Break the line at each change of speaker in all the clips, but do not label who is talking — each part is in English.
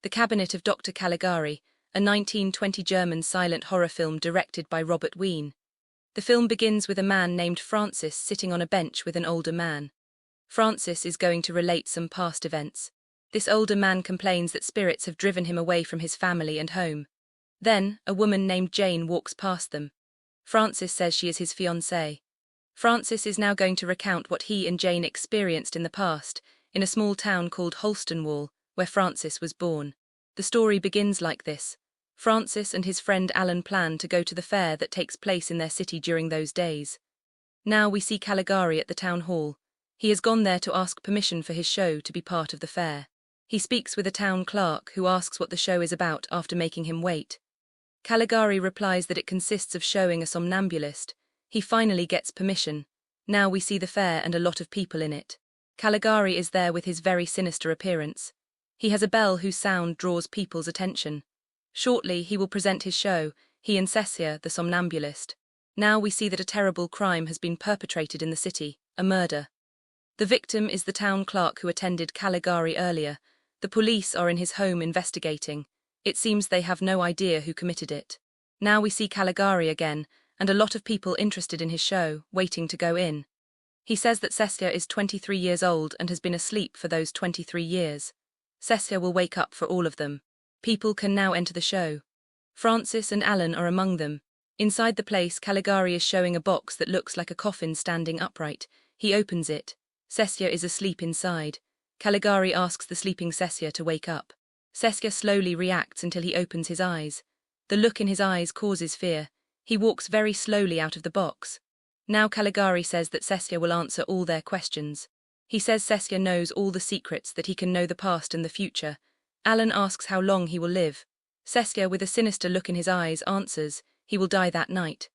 The Cabinet of Dr. Caligari, a 1920 German silent horror film directed by Robert Wien. The film begins with a man named Francis sitting on a bench with an older man. Francis is going to relate some past events. This older man complains that spirits have driven him away from his family and home. Then, a woman named Jane walks past them. Francis says she is his fiancée. Francis is now going to recount what he and Jane experienced in the past, in a small town called Holstonwall, where Francis was born. The story begins like this. Francis and his friend Alan plan to go to the fair that takes place in their city during those days. Now we see Caligari at the town hall. He has gone there to ask permission for his show to be part of the fair. He speaks with a town clerk who asks what the show is about after making him wait. Caligari replies that it consists of showing a somnambulist. He finally gets permission. Now we see the fair and a lot of people in it. Caligari is there with his very sinister appearance. He has a bell whose sound draws people's attention. Shortly he will present his show, he and Cesare, the somnambulist. Now we see that a terrible crime has been perpetrated in the city, a murder. The victim is the town clerk who attended Caligari earlier. The police are in his home investigating. It seems they have no idea who committed it. Now we see Caligari again, and a lot of people interested in his show, waiting to go in. He says that Cesare is 23 years old and has been asleep for those 23 years. Cesare will wake up for all of them. People can now enter the show. Francis and Alan are among them. Inside the place, Caligari is showing a box that looks like a coffin standing upright. He opens it. Cesare is asleep inside. Caligari asks the sleeping Cesare to wake up. Cesare slowly reacts until he opens his eyes. The look in his eyes causes fear. He walks very slowly out of the box. Now Caligari says that Cesare will answer all their questions. He says Cesare knows all the secrets, that he can know the past and the future. Alan asks how long he will live. Cesare, with a sinister look in his eyes, answers, he will die that night.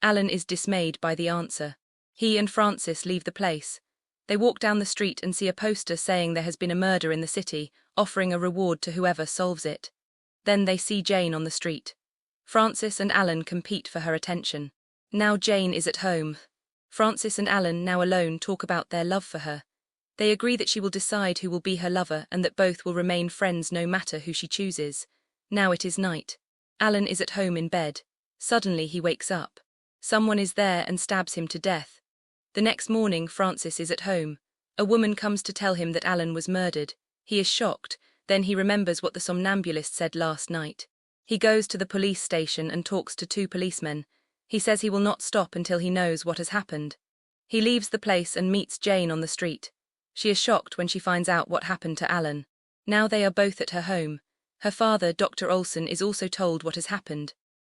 Alan is dismayed by the answer. He and Francis leave the place. They walk down the street and see a poster saying there has been a murder in the city, offering a reward to whoever solves it. Then they see Jane on the street. Francis and Alan compete for her attention. Now Jane is at home. Francis and Alan, now alone, talk about their love for her. They agree that she will decide who will be her lover and that both will remain friends no matter who she chooses. Now it is night. Alan is at home in bed. Suddenly he wakes up. Someone is there and stabs him to death. The next morning Francis is at home. A woman comes to tell him that Alan was murdered. He is shocked. Then he remembers what the somnambulist said last night. He goes to the police station and talks to two policemen. He says he will not stop until he knows what has happened. He leaves the place and meets Jane on the street. She is shocked when she finds out what happened to Alan. Now they are both at her home. Her father, Dr. Olsen, is also told what has happened.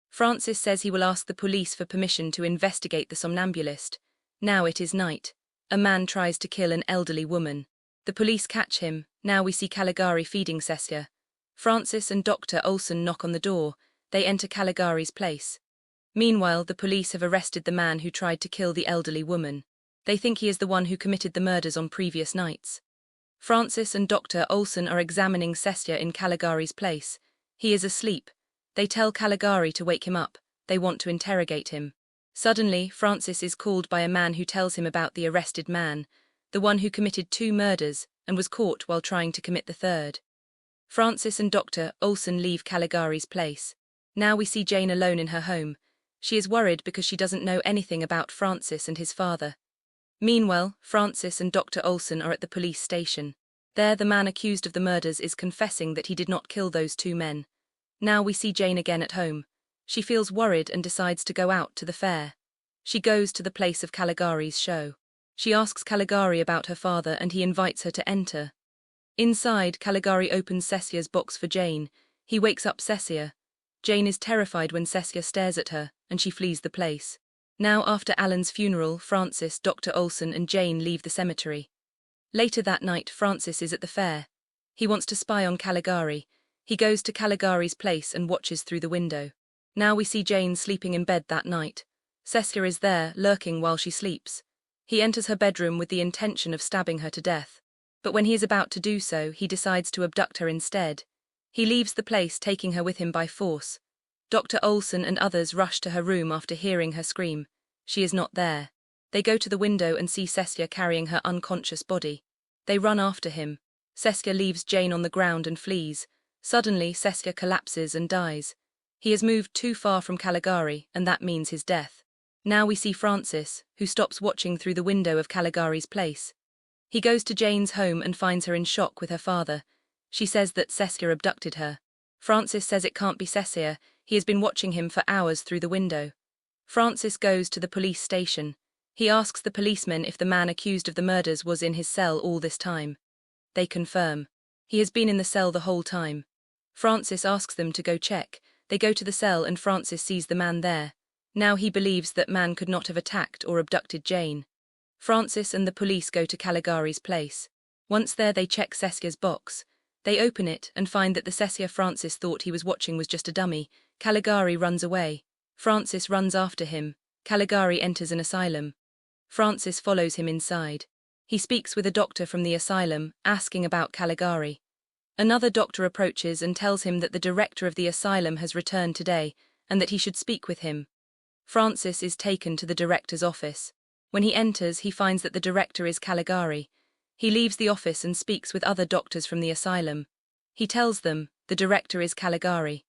Francis says he will ask the police for permission to investigate the somnambulist. Now it is night. A man tries to kill an elderly woman. The police catch him. Now we see Caligari feeding Cesare. Francis and Dr. Olsen knock on the door. They enter Caligari's place. Meanwhile, the police have arrested the man who tried to kill the elderly woman. They think he is the one who committed the murders on previous nights. Francis and Dr. Olsen are examining Cesare in Caligari's place. He is asleep. They tell Caligari to wake him up. They want to interrogate him. Suddenly, Francis is called by a man who tells him about the arrested man, the one who committed 2 murders and was caught while trying to commit the 3rd. Francis and Dr. Olsen leave Caligari's place. Now we see Jane alone in her home. She is worried because she doesn't know anything about Francis and his father. Meanwhile, Francis and Dr. Olsen are at the police station. There, the man accused of the murders is confessing that he did not kill those 2 men. Now we see Jane again at home. She feels worried and decides to go out to the fair. She goes to the place of Caligari's show. She asks Caligari about her father and he invites her to enter. Inside, Caligari opens Cesare's box for Jane. He wakes up Cesare. Jane is terrified when Cesare stares at her, and she flees the place. Now, after Alan's funeral, Francis, Dr. Olsen and Jane leave the cemetery. Later that night, Francis is at the fair. He wants to spy on Caligari. He goes to Caligari's place and watches through the window. Now we see Jane sleeping in bed that night. Cesare is there, lurking while she sleeps. He enters her bedroom with the intention of stabbing her to death. But when he is about to do so, he decides to abduct her instead. He leaves the place, taking her with him by force. Dr. Olsen and others rush to her room after hearing her scream. She is not there. They go to the window and see Cesare carrying her unconscious body. They run after him. Cesare leaves Jane on the ground and flees. Suddenly, Cesare collapses and dies. He has moved too far from Caligari, and that means his death. Now we see Francis, who stops watching through the window of Caligari's place. He goes to Jane's home and finds her in shock with her father. She says that Cesare abducted her. Francis says it can't be Cesare, he has been watching him for hours through the window. Francis goes to the police station. He asks the policemen if the man accused of the murders was in his cell all this time. They confirm. He has been in the cell the whole time. Francis asks them to go check. They go to the cell and Francis sees the man there. Now he believes that man could not have attacked or abducted Jane. Francis and the police go to Caligari's place. Once there they check Cesare's box. They open it and find that the Cesare Francis thought he was watching was just a dummy. Caligari runs away. Francis runs after him. Caligari enters an asylum. Francis follows him inside. He speaks with a doctor from the asylum, asking about Caligari. Another doctor approaches and tells him that the director of the asylum has returned today, and that he should speak with him. Francis is taken to the director's office. When he enters, he finds that the director is Caligari. He leaves the office and speaks with other doctors from the asylum. He tells them the director is Caligari.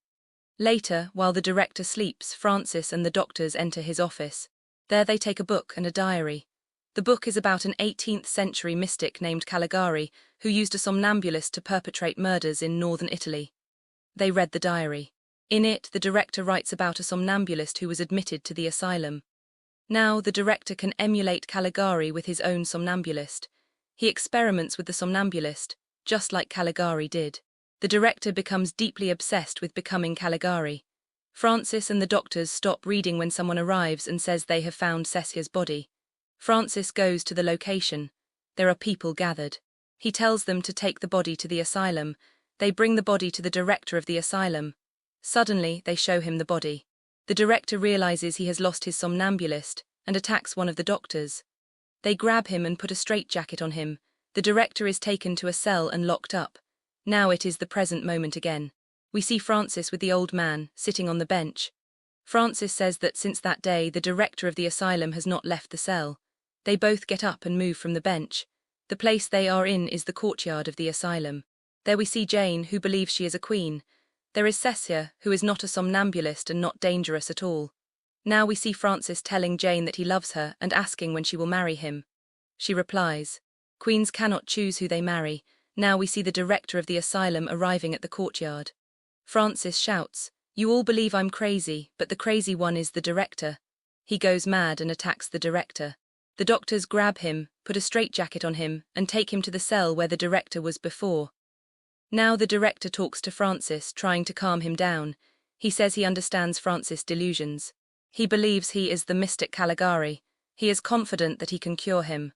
Later, while the director sleeps, Francis and the doctors enter his office. There they take a book and a diary. The book is about an 18th century mystic named Caligari, who used a somnambulist to perpetrate murders in northern Italy. They read the diary. In it, the director writes about a somnambulist who was admitted to the asylum. Now, the director can emulate Caligari with his own somnambulist. He experiments with the somnambulist, just like Caligari did. The director becomes deeply obsessed with becoming Caligari. Francis and the doctors stop reading when someone arrives and says they have found Cesare's body. Francis goes to the location. There are people gathered. He tells them to take the body to the asylum. They bring the body to the director of the asylum. Suddenly, they show him the body. The director realizes he has lost his somnambulist and attacks one of the doctors. They grab him and put a straitjacket on him. The director is taken to a cell and locked up. Now it is the present moment again. We see Francis with the old man, sitting on the bench. Francis says that since that day, the director of the asylum has not left the cell. They both get up and move from the bench. The place they are in is the courtyard of the asylum. There we see Jane, who believes she is a queen. There is Cesare, who is not a somnambulist and not dangerous at all. Now we see Francis telling Jane that he loves her and asking when she will marry him. She replies, "Queens cannot choose who they marry." Now we see the director of the asylum arriving at the courtyard. Francis shouts, "You all believe I'm crazy, but the crazy one is the director." He goes mad and attacks the director. The doctors grab him, put a straitjacket on him, and take him to the cell where the director was before. Now the director talks to Francis, trying to calm him down. He says he understands Francis' delusions. He believes he is the mystic Caligari. He is confident that he can cure him.